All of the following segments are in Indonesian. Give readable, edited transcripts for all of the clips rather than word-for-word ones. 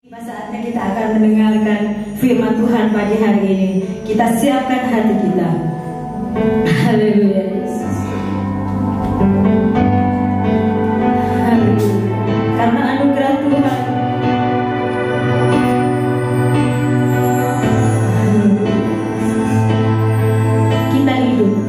Saatnya kita akan mendengarkan firman Tuhan pagi hari ini. Kita siapkan hati kita. Haleluya Yesus. Haleluya. Karena anugerah Tuhan. Haleluya. Kita hidup.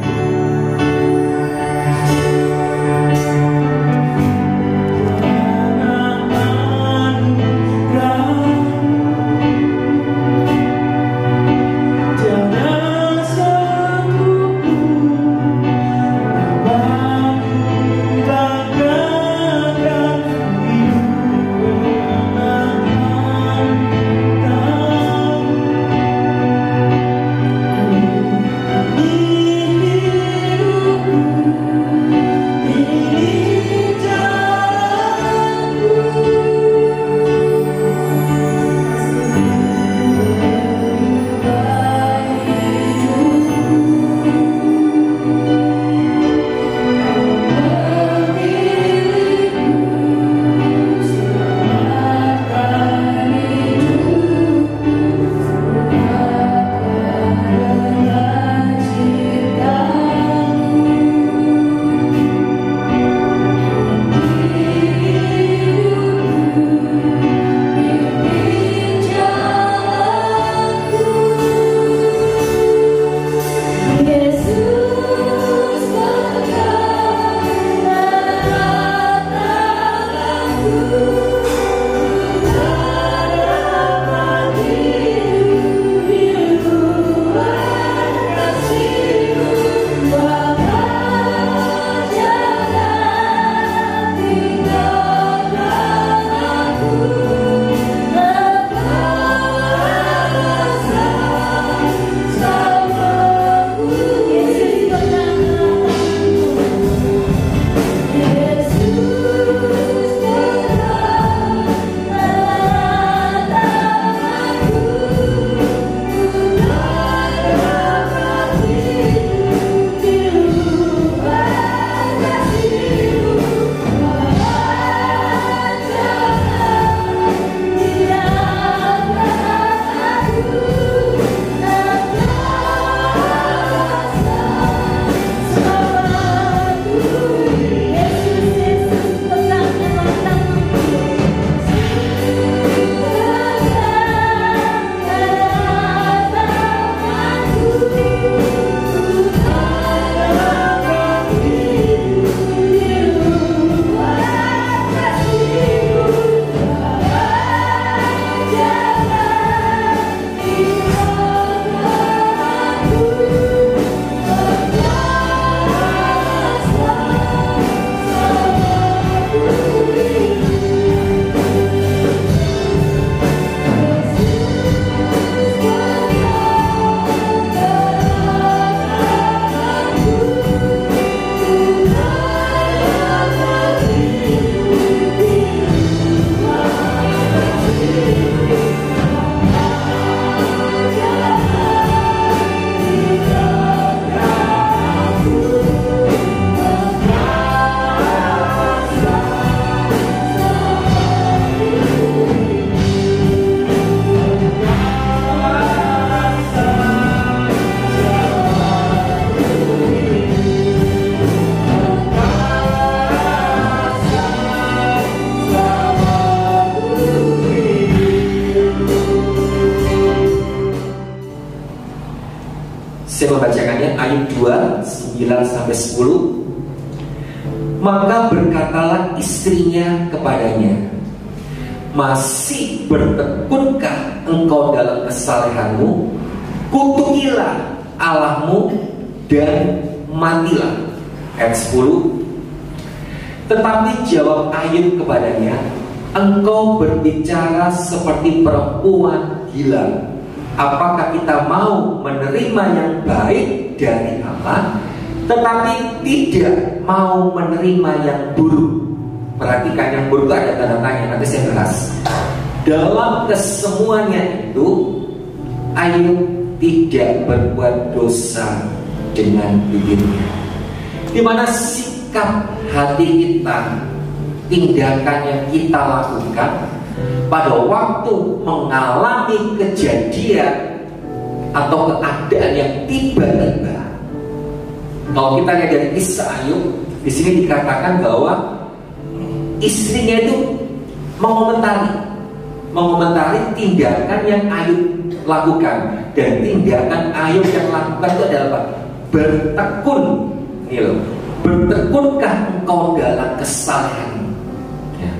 Saya membacakannya ayat 2, 9-10. Maka berkatalah istrinya kepadanya, masih bertekunkah engkau dalam kesalehanmu? Kutukilah Allahmu dan matilah. Ayat 10. Tetapi jawab Ayub kepadanya, engkau berbicara seperti perempuan gila. Apakah kita mau menerima yang baik dari Allah, tetapi tidak mau menerima yang buruk? Perhatikan, yang buruk ada tanda tanya, nanti saya bahas. Dalam kesemuanya itu, Ayub tidak berbuat dosa dengan bibirnya. Di mana sikap hati kita, tindakan yang kita lakukan pada waktu mengalami kejadian atau keadaan yang tiba-tiba. Kalau kita lihat dari kisah Ayub, di sini dikatakan bahwa istrinya itu mengomentari tindakan yang Ayub lakukan, dan tindakan Ayub yang lakukan itu adalah apa? Bertekun. Ini loh, bertekunkah engkau dalam kesalehanmu? Ya.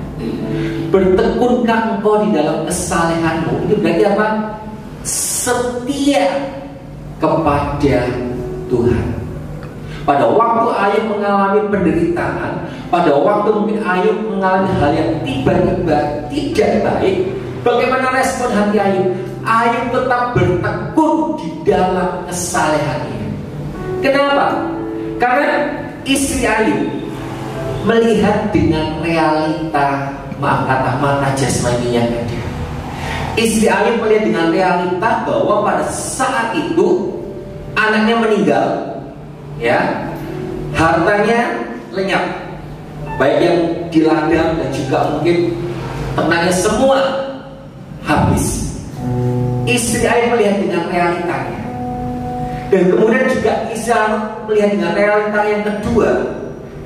Bertekunkah engkau di dalam kesalehanmu? Itu berarti apa? Setia kepada Tuhan. Pada waktu Ayub mengalami penderitaan, pada waktu mungkin Ayub mengalami hal yang tiba-tiba tidak baik, bagaimana respon hati Ayub? Ayub tetap bertekun di dalam kesalehannya. Kenapa? Karena istri Ayub melihat dengan realita mata jasmaninya tadi. Istri Ayub melihat dengan realita bahwa pada saat itu anaknya meninggal, ya, hartanya lenyap, baik yang di ladang dan juga mungkin ternaknya semua habis. Istri Ayub melihat dengan realitanya. Dan kemudian juga Isa melihat dengan realita yang kedua.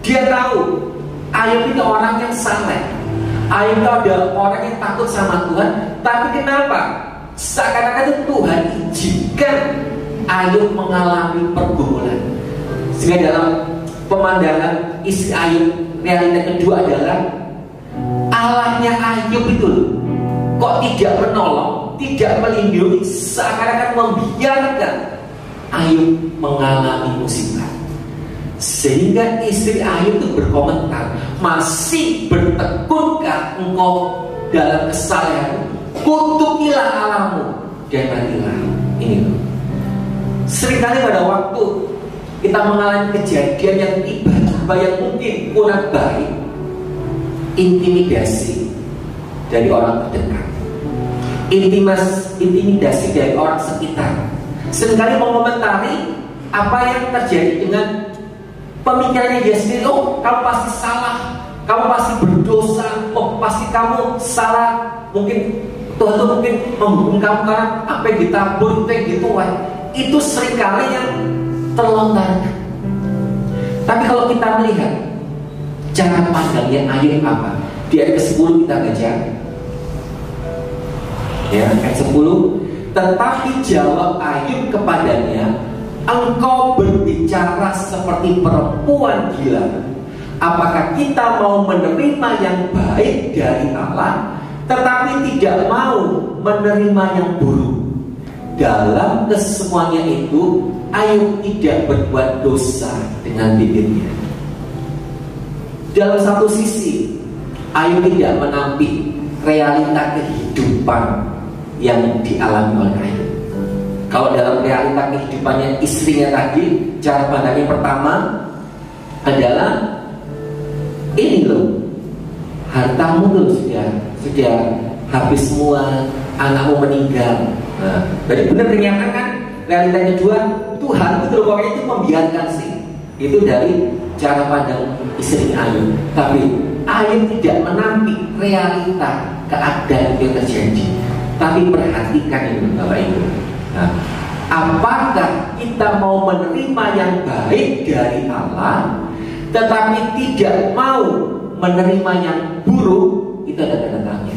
Dia tahu Ayub itu orang yang saleh. Ayub itu adalah orang yang takut sama Tuhan. Tapi kenapa? Seakan-akan itu Tuhan izinkan Ayub mengalami pergumulan. Sehingga dalam pemandangan istri Ayub, realita kedua adalah Allahnya Ayub itu kok tidak menolong, tidak melindungi, seakan-akan membiarkan Ayub mengalami musibah. Sehingga istri Ayub itu berkomentar, masih bertekunkah engkau dalam kesalehan? Kutukilah Allahmu dan matilah. Ini loh. Seringkali pada waktu kita mengalami kejadian yang tiba-tiba yang mungkin kurang baik, intimidasi dari orang terdekat, intimidasi dari orang sekitar, seringkali mengomentari apa yang terjadi dengan pemikirannya dia sendiri. Oh, kamu pasti salah, kamu pasti berdosa, oh pasti kamu salah, mungkin Tuhan itu mungkin menghukum kamu karena apa yang ditabur itu yang dituai. Itu seringkali yang terlontarkan. Tapi kalau kita melihat cara pandangnya Ayub apa? Di ayat ke-10 kita baca, ya, ayat 10. Tetapi jawab Ayub kepadanya, engkau berbicara seperti perempuan gila. Apakah kita mau menerima yang baik dari Allah, tetapi tidak mau menerima yang buruk? Dalam kesemuanya itu Ayub tidak berbuat dosa dengan bibirnya. Dalam satu sisi Ayub tidak menampik realita kehidupan yang dialami oleh Ayub. Kalau dalam realita kehidupannya istrinya tadi, cara pandangnya pertama adalah ini loh, hartamu tuh sudah habis semua, anakmu meninggal. Nah, jadi benar ternyata kan realita kedua, Tuhan itu pokoknya itu membiarkan sih. Itu dari cara pandang istri Ayub. Tapi Ayub tidak menampik realita keadaan yang terjadi. Tapi perhatikan ini Bapak Ibu. Nah, apakah kita mau menerima yang baik dari Allah, tetapi tidak mau menerima yang buruk? Itu ada tanda-tandanya.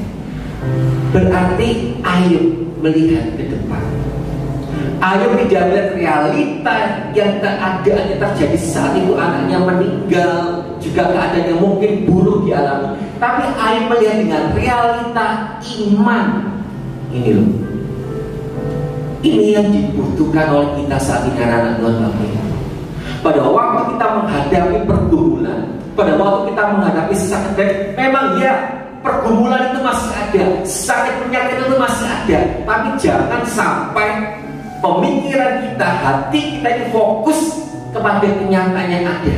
Berarti Ayub melihat ke depan. Ayub tidak melihat realita yang keadaan yang terjadi saat itu, anaknya meninggal, juga keadaan yang mungkin buruk dialami. Tapi Ayub melihat dengan realita iman. Ini loh, ini yang dibutuhkan oleh kita saat ini, anak-anak Tuhan Bapak. Pada waktu kita menghadapi pergumulan, pada waktu kita menghadapi sakit, memang ya pergumulan itu masih ada, sakit penyakit itu masih ada. Tapi jangan sampai pemikiran kita, hati kita ini fokus kepada kenyataan yang ada.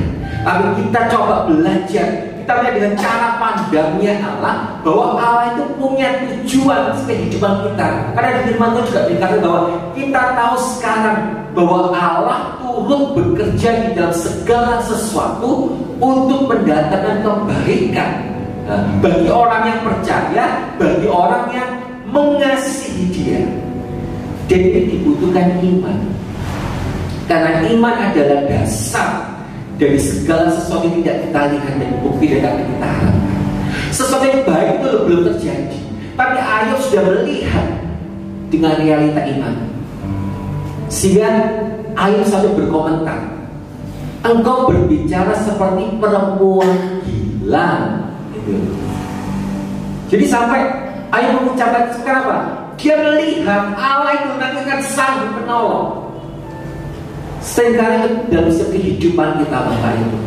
Tapi kita coba belajar, kita lihat dengan cara pandangnya Allah, bahwa Allah itu punya tujuan kehidupan kita. Karena di firman Tuhan juga dikatakan bahwa kita tahu sekarang bahwa Allah turut bekerja di dalam segala sesuatu untuk mendatangkan kebaikan Bagi orang yang percaya, bagi orang yang mengasihi Dia. Dan ini dibutuhkan iman. Karena iman adalah dasar dari segala sesuatu yang tidak kita lihat dan bukti dan tidak kita harapkan. Sesuatu yang baik itu belum terjadi, tapi Ayub sudah melihat dengan realita iman. Sehingga Ayub selalu berkomentar, engkau berbicara seperti perempuan gila. Jadi sampai Ayub mengucapkan apa? Dia melihat Allah itu nanti akan sanggup menolong. Seringkali dalam setiap kehidupan kita Bapak Ibu,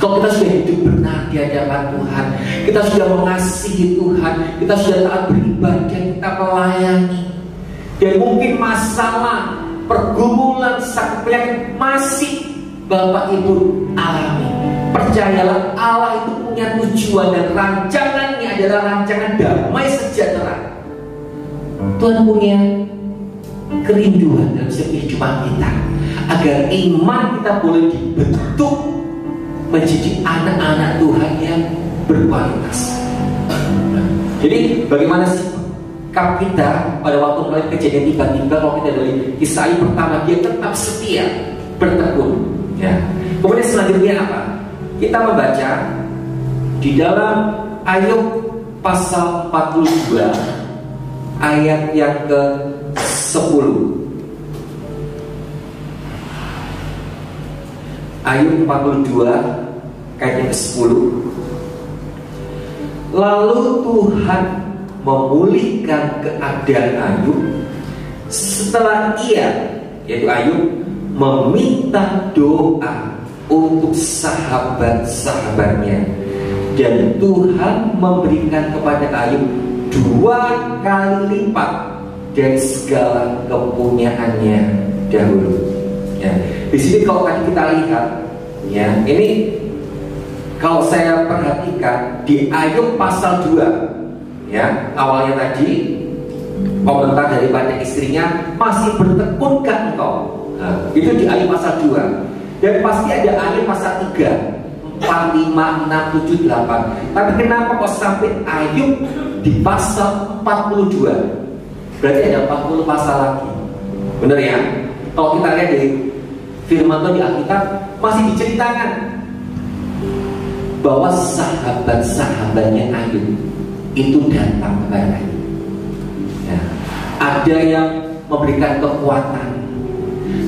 kalau kita sudah hidup benar di hadapan Tuhan, kita sudah mengasihi Tuhan, kita sudah taat beribadah, kita melayani, dan mungkin masalah, pergumulan, sakit penyakit masih Bapak Ibu alami. Percayalah, Allah itu punya tujuan dan rancangannya adalah rancangan damai sejahtera. Tuhan punya kerinduan dalam setiap kehidupan kita, agar iman kita boleh dibentuk menjadi anak-anak Tuhan yang berkualitas. Jadi bagaimana sikap kita pada waktu mulai kejadian tiba-tiba, kalau kita dari Kisah Ayub pertama, dia tetap setia, bertekun. Ya. Kemudian selanjutnya apa? Kita membaca di dalam Ayub pasal 42 ayat yang ke-10. Ayub 42 ayat yang ke-10. Lalu Tuhan memulihkan keadaan Ayub setelah ia, yaitu Ayub, meminta doa untuk sahabat-sahabatnya, dan Tuhan memberikan kepada Ayub 2 kali lipat dari segala kepunyaannya dahulu. Ya. Di sini kalau tadi kita lihat, ya, ini kalau saya perhatikan di Ayub pasal 2, ya, awalnya tadi komentar daripada istrinya, masih bertekunkah engkau? Nah, itu di Ayub pasal 2. Dan pasti ada Ayub pasal 3, 4, 5, 6, 7, 8. Tapi kenapa kok sampai Ayub di pasal 42? Berarti ada 40 pasal lagi. Benar ya? Kalau kita lihat dari firman Tuhan di Alkitab, masih diceritakan bahwa sahabat-sahabatnya Ayub itu datang kepada Ayub. Ya. Ada yang memberikan kekuatan,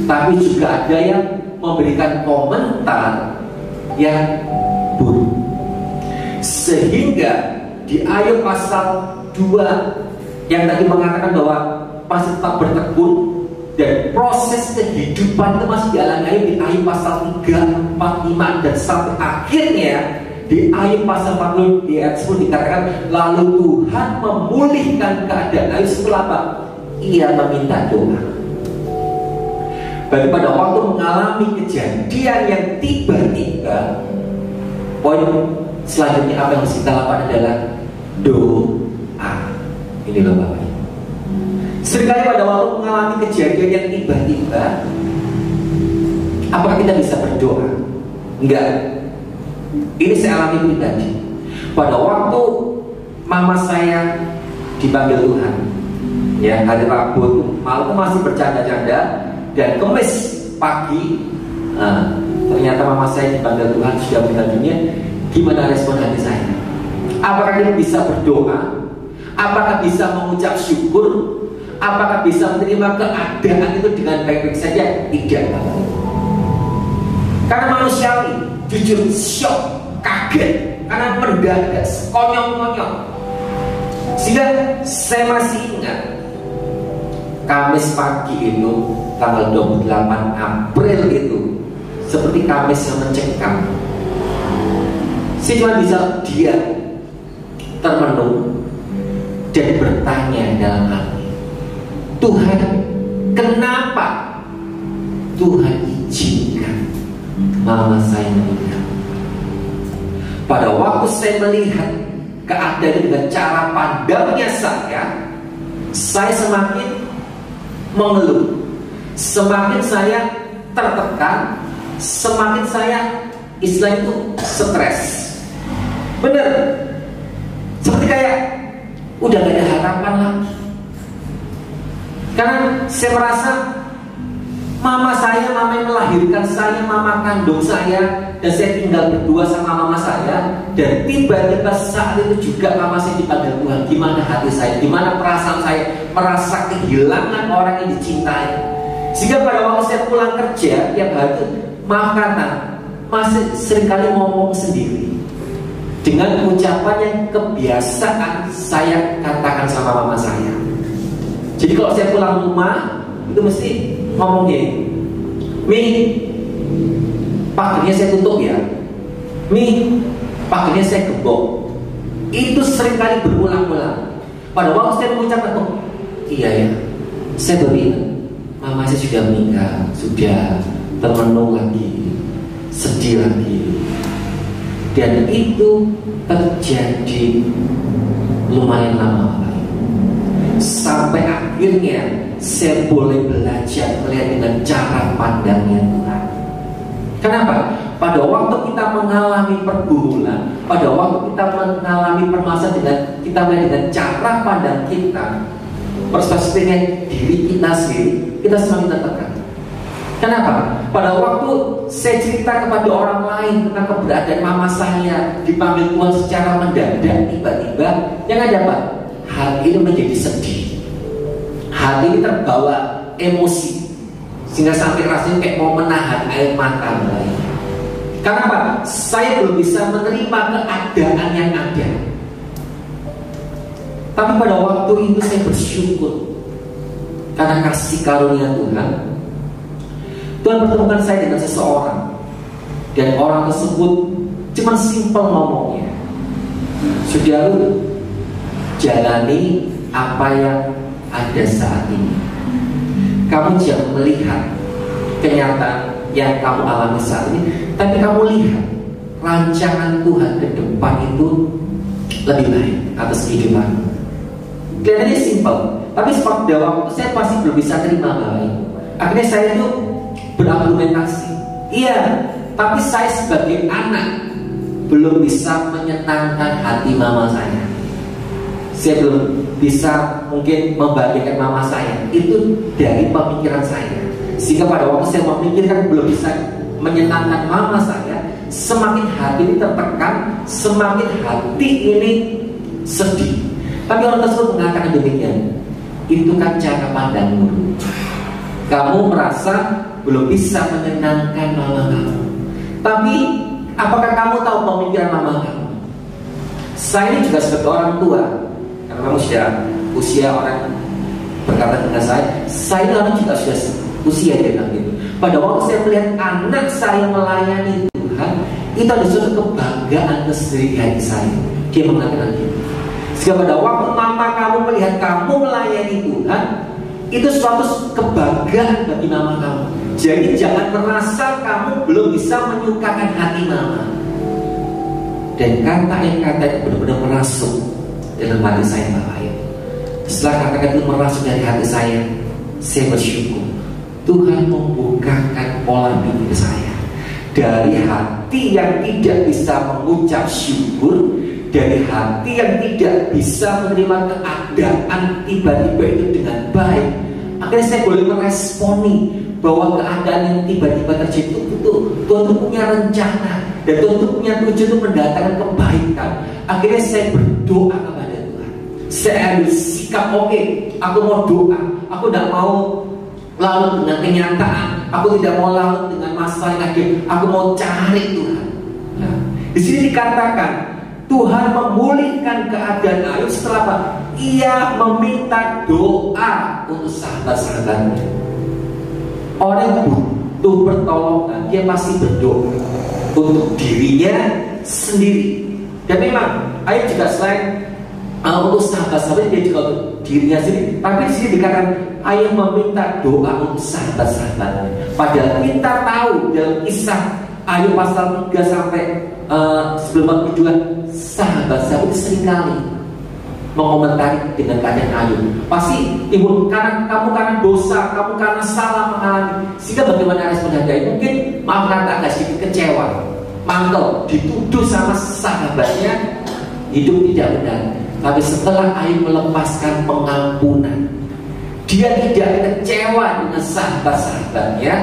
tapi juga ada yang memberikan komentar yang buruk. Sehingga di Ayub pasal 2 yang tadi mengatakan bahwa pasti tetap bertekun dan proses kehidupan itu masih dialami Ayub di Ayub pasal 3, 4, 5 dan sampai akhirnya di Ayub pasal 40 di ayat 10 dikatakan, lalu Tuhan memulihkan keadaan Ayub setelah apa? Ia meminta doa. Berarti pada waktu mengalami kejadian yang tiba-tiba, poin selanjutnya apa yang harus kita lakukan adalah doa. Ini loh Bapak Ibu. Seringkali pada waktu mengalami kejadian yang tiba-tiba, apakah kita bisa berdoa? Enggak. Ini saya alami pribadi. Pada waktu mama saya dipanggil Tuhan, ya, hari Rabu malam masih bercanda-canda, dan Kamis pagi ternyata mama saya dipanggil Tuhan, sudah meninggal dunia. Gimana respon hati saya? Apakah kita bisa berdoa? Apakah bisa mengucap syukur? Apakah bisa menerima keadaan itu dengan baik-baik saja? Tidak. Karena manusiawi, jujur, syok, kaget, karena mendadak, konyol-konyol. Sehingga saya masih ingat Kamis pagi itu tanggal 28 April itu seperti Kamis yang mencekam. Saya cuma bisa diam, termenung, dan bertanya dalam hati, Tuhan, kenapa Tuhan izinkan mama saya meninggal? Pada waktu saya melihat keadaan dengan cara pandangnya saya semakin mengeluh, semakin saya tertekan, semakin saya istilah itu stres. Benar, Seperti kayak udah gak ada harapan lagi. Karena saya merasa mama yang melahirkan saya, mama kandung saya, dan saya tinggal berdua sama mama saya. Dan tiba-tiba saat itu juga mama saya dipanggil Tuhan. Gimana hati saya, gimana perasaan saya, merasa kehilangan orang yang dicintai. Sehingga pada waktu saya pulang kerja tiap hari, maaf kata, masih seringkali ngomong sendiri dengan ucapan yang kebiasaan saya katakan sama mama saya. Jadi kalau saya pulang rumah itu mesti ngomong gini, Mi, paginya saya tutup ya, Mi, paginya saya gembok. Itu seringkali berulang-ulang. Pada waktu saya mengucapkan, oh iya ya, saya beringat mama saya sudah meninggal, sudah termenung lagi, sedih lagi. Dan itu terjadi lumayan lama, sampai akhirnya saya boleh belajar melihat dengan cara pandangnya Tuhan. Kenapa? Pada waktu kita mengalami pergumulan, pada waktu kita mengalami permasalahan dengan kita melihat dengan cara pandang kita, perspektifnya diri kita sendiri, kita semakin tertekan. Kenapa? Pada waktu saya cerita kepada orang lain tentang keberadaan mama saya dipanggil Tuhan secara mendadak, tiba-tiba yang ada apa? Hati ini menjadi sedih, hati ini terbawa emosi, sehingga sampai rasanya kayak mau menahan air mata mulai. Kenapa? Saya belum bisa menerima keadaan yang ada. Tapi pada waktu itu saya bersyukur karena kasih karunia Tuhan. Tuhan pertemukan saya dengan seseorang, dan orang tersebut cuma simpel ngomongnya, sudah lu jalani apa yang ada saat ini. Kamu jangan melihat kenyataan yang kamu alami saat ini, tapi kamu lihat rancangan Tuhan ke depan itu lebih baik atas kehidupan. Kelihatannya simpel, tapi pada waktu saya pasti belum bisa terima hal itu. Akhirnya saya itu berargumentasi, iya, tapi saya sebagai anak belum bisa menyenangkan hati mama saya. Saya belum bisa mungkin membahagiakan mama saya. Itu dari pemikiran saya. Sehingga pada waktu saya memikirkan belum bisa menyenangkan mama saya, semakin hati ini tertekan, semakin hati ini sedih. Tapi orang tersebut mengatakan demikian, itu kan cara pandangmu. Kamu merasa belum bisa menyenangkan mama kamu, tapi apakah kamu tahu pemikiran mama kamu? Saya ini juga sebagai orang tua, karena kamu sudah usia, orang berkata dengan saya ini juga sudah usia, dia bilang gitu. Pada waktu saya melihat anak saya melayani Tuhan, itu ada suatu kebanggaan tersendiri hati saya. Dia mengatakan gitu. Sehingga pada waktu mama kamu melihat kamu melayani Tuhan, itu suatu kebanggaan bagi mama kamu. Jadi jangan merasa kamu belum bisa menyukakan hati mama. Dan kata itu benar-benar merasuk dalam hati saya, Bapak Ibu. Setelah kata-kata itu merasuk dari hati saya bersyukur Tuhan membukakan pola pikir saya. Dari hati yang tidak bisa mengucap syukur, dari hati yang tidak bisa menerima keadaan tiba-tiba itu dengan baik, akhirnya saya boleh meresponi bahwa keadaan yang tiba-tiba terjadi itu Tuhan itu punya rencana, dan Tuhan itu punya tujuan untuk mendatangkan kebaikan. Akhirnya saya berdoa kepada Tuhan. Saya ambil sikap, oke, aku mau doa, aku tidak mau lalu dengan kenyataan, aku tidak mau lalu dengan masalah yang ada, aku mau cari Tuhan. Nah, di sini dikatakan Tuhan memulihkan keadaan Ayub setelah apa? Ia meminta doa untuk sahabat-sahabatnya. Orang yang butuh pertolongan, dia pasti berdoa untuk dirinya sendiri. Dan memang Ayub juga selain untuk sahabat-sahabat, dia juga untuk dirinya sendiri. Tapi di sini dikatakan Ayub meminta doa untuk sahabat-sahabatnya. Padahal kita tahu dalam kisah Ayub pasal 3 sampai 92, sahabat-sahabat itu seringkali mengomentari dengan keadaan Ayub. Pasti ibu, karena dosa, kamu karena salah mengalami. Sehingga bagaimana respon Ayub? Mungkin maaf kata agak sedikit kecewa, mantel, dituduh sama sahabatnya hidup tidak benar. Tapi setelah Ayub melepaskan pengampunan, dia tidak kecewa dengan sahabat-sahabatnya.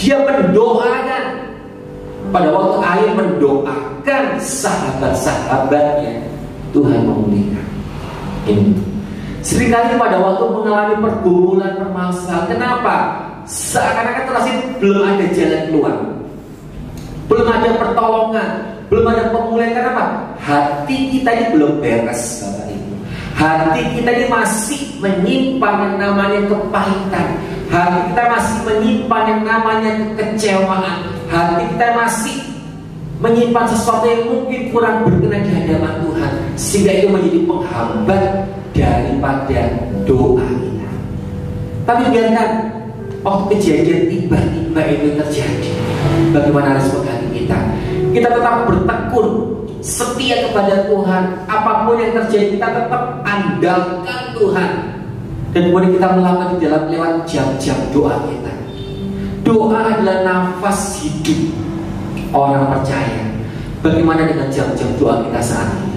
Dia mendoakan. Pada waktu Ayub mendoakan sahabat-sahabatnya, Tuhan memulihkan. Ini seringkali pada waktu mengalami pergumulan, permasalahan, kenapa? Seakan-akan terasa belum ada jalan keluar, belum ada pertolongan, belum ada pemulihan. Kenapa? Hati kita ini belum beres, Bapak Ibu. Hati kita ini masih menyimpan yang namanya kepahitan. Hati kita masih menyimpan yang namanya kekecewaan. Hati kita masih menyimpan sesuatu yang mungkin kurang berkenan di hadapan Tuhan, sehingga itu menjadi penghambat daripada doa kita. Tapi biarkan waktu kejadian tiba-tiba itu terjadi, bagaimana respon hati kita? Kita tetap bertekun, setia kepada Tuhan. Apapun yang terjadi, kita tetap andalkan Tuhan. Dan kemudian kita melakukan di dalam lewat jam-jam doa kita. Doa adalah nafas hidup orang percaya. Bagaimana dengan jam-jam doa kita saat ini?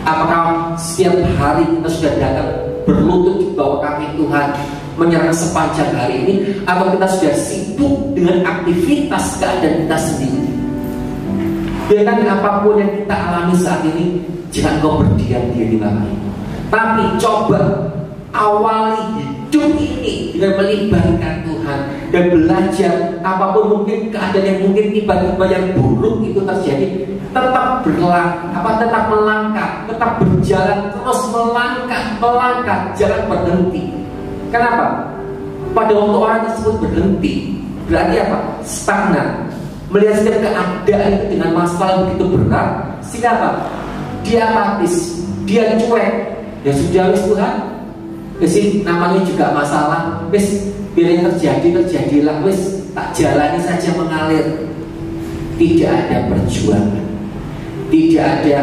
Apakah setiap hari kita sudah datang berlutut di bawah kaki Tuhan, menyerang sepanjang hari ini, atau kita sudah sibuk dengan aktivitas keadaan kita sendiri? Biarkan apapun yang kita alami saat ini, jangan kau berdiam diri, Bapak Ibu. Tapi coba awali hidup ini dengan melibatkan Tuhan dan belajar. Apapun mungkin keadaan yang mungkin tiba-tiba yang buruk itu terjadi, tetap tetap melangkah, tetap berjalan terus, melangkah, jangan berhenti. Kenapa? Pada waktu orang tersebut berhenti, berarti apa? Stagnan. Melihat setiap keadaan itu dengan masalah begitu berat, sehingga apa? Dia apatis, dia cuek. Ya sudah, wis Tuhan, wis namanya juga masalah, wis biar yang terjadilah, wis tak jalani saja mengalir. Tidak ada perjuangan, tidak ada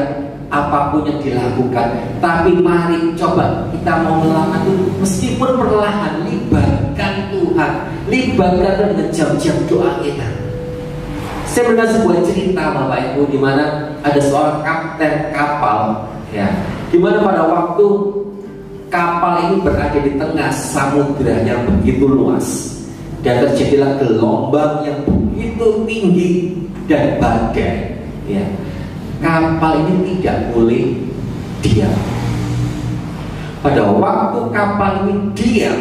apapun yang dilakukan. Tapi mari coba kita mau melakukan itu, meskipun perlahan, libatkan Tuhan, libatkan dengan jam-jam doa kita. Saya pernah sebuah cerita, Bapak Ibu, di mana ada seorang kapten kapal, ya, di mana pada waktu kapal ini berada di tengah samudra yang begitu luas dan terjadilah gelombang yang begitu tinggi dan badai, ya. Kapal ini tidak boleh diam. Pada waktu kapal ini diam,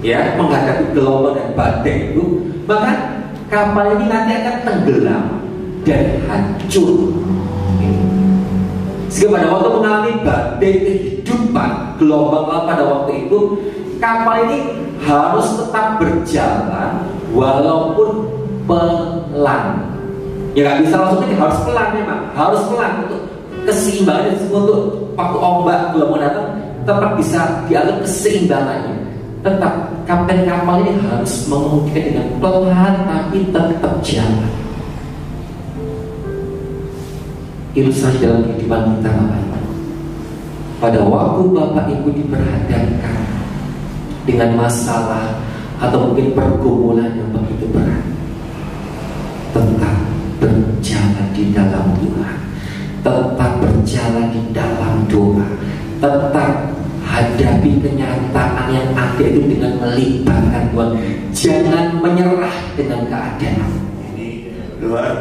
ya, menghadapi gelombang dan badai itu, maka kapal ini nanti akan tenggelam dan hancur. Sehingga pada waktu mengalami badai kehidupan, gelombang pada waktu itu, kapal ini harus tetap berjalan walaupun pelan. Ya nggak bisa langsung ini, harus pelan memang, harus pelan untuk keseimbangan, untuk waktu ombak gelombang datang tetap bisa diatur keseimbangannya. Tetap kapten kapal ini harus mengemudikan dengan pelan tapi tetap jalan. Ilustrasi dalam kehidupan kita, Bapak Ibu. Pada waktu Bapak Ibu diperhadapkan dengan masalah atau mungkin pergumulan yang begitu berat, tetap berjalan di dalam Tuhan, tetap berjalan di dalam doa, tetap hadapi kenyataan yang ada itu dengan melibatkan Tuhan. Jangan menyerah dengan keadaan. Ini Tuhan,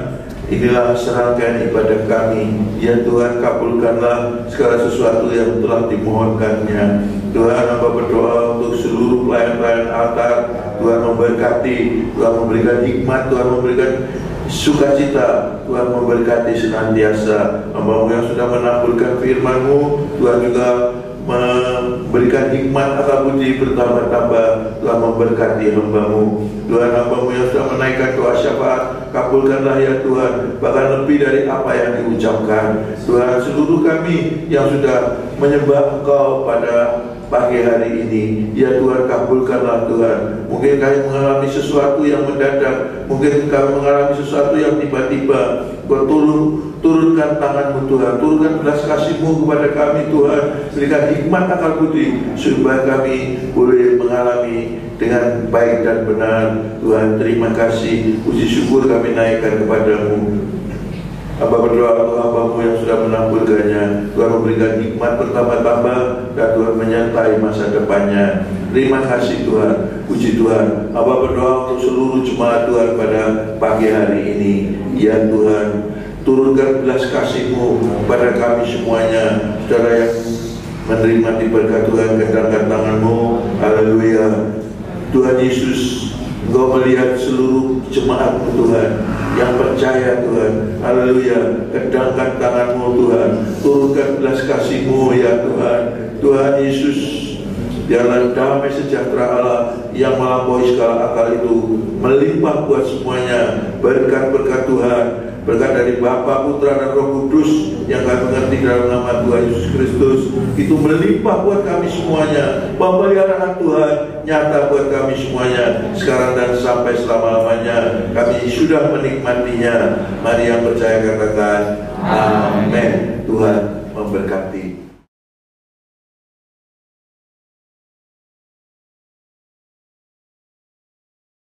inilah serahkan ibadah kami. Ya Tuhan, kabulkanlah segala sesuatu yang telah dimohonkannya. Tuhan, hamba berdoa untuk seluruh pelayan-pelayan altar. Tuhan memberkati, Tuhan memberikan hikmat, Tuhan memberikan sukacita, Tuhan memberkati senantiasa. Hamba-Mu yang sudah menaburkan firman-Mu, Tuhan juga memberikan hikmat akal budi bertambah-tambah. Tuhan memberkati hamba-Mu. Tuhan, hamba-Mu yang sudah menaikkan doa syafaat, kabulkanlah ya Tuhan, bahkan lebih dari apa yang diucapkan. Tuhan, seluruh kami yang sudah menyembah Engkau pada pagi hari ini, ya Tuhan, kabulkanlah Tuhan. Mungkin kami mengalami sesuatu yang mendadak, mungkin kami mengalami sesuatu yang tiba-tiba. Kau turunkan tangan-Mu Tuhan, turunkan belas kasih-Mu kepada kami Tuhan. Berikan hikmat akal budi supaya kami boleh mengalami dengan baik dan benar. Tuhan, terima kasih, puji syukur kami naikkan kepada-Mu. Hamba berdoa untuk hamba-Mu yang sudah sudah menaburkannya. Tuhan memberikan hikmat bertambah-tambah, dan Tuhan menyertai masa depannya. Terima kasih Tuhan, puji Tuhan. Hamba berdoa untuk seluruh jemaat Tuhan pada pagi hari ini. Ya Tuhan, turunkan belas kasih-Mu pada kami semuanya. Saudara yang menerima berkat Tuhan, kedangkan tangan-Mu. Haleluya. Tuhan Yesus, Engkau melihat seluruh jemaat-Mu Tuhan yang percaya Tuhan. Haleluya. Kedangkan tangan-Mu Tuhan, turunkan belas kasih-Mu ya Tuhan. Tuhan Yesus, biarlah damai sejahtera Allah yang melampaui segala akal itu melimpah buat semuanya. Berkat-berkat Tuhan, berkat dari Bapa, Putra, dan Roh Kudus yang kami mengerti dalam nama Tuhan Yesus Kristus, itu melimpah buat kami semuanya. Pemeliharaan Tuhan nyata buat kami semuanya sekarang dan sampai selama-lamanya. Kami sudah menikmatinya. Mari yang percaya katakan amin. Tuhan memberkati.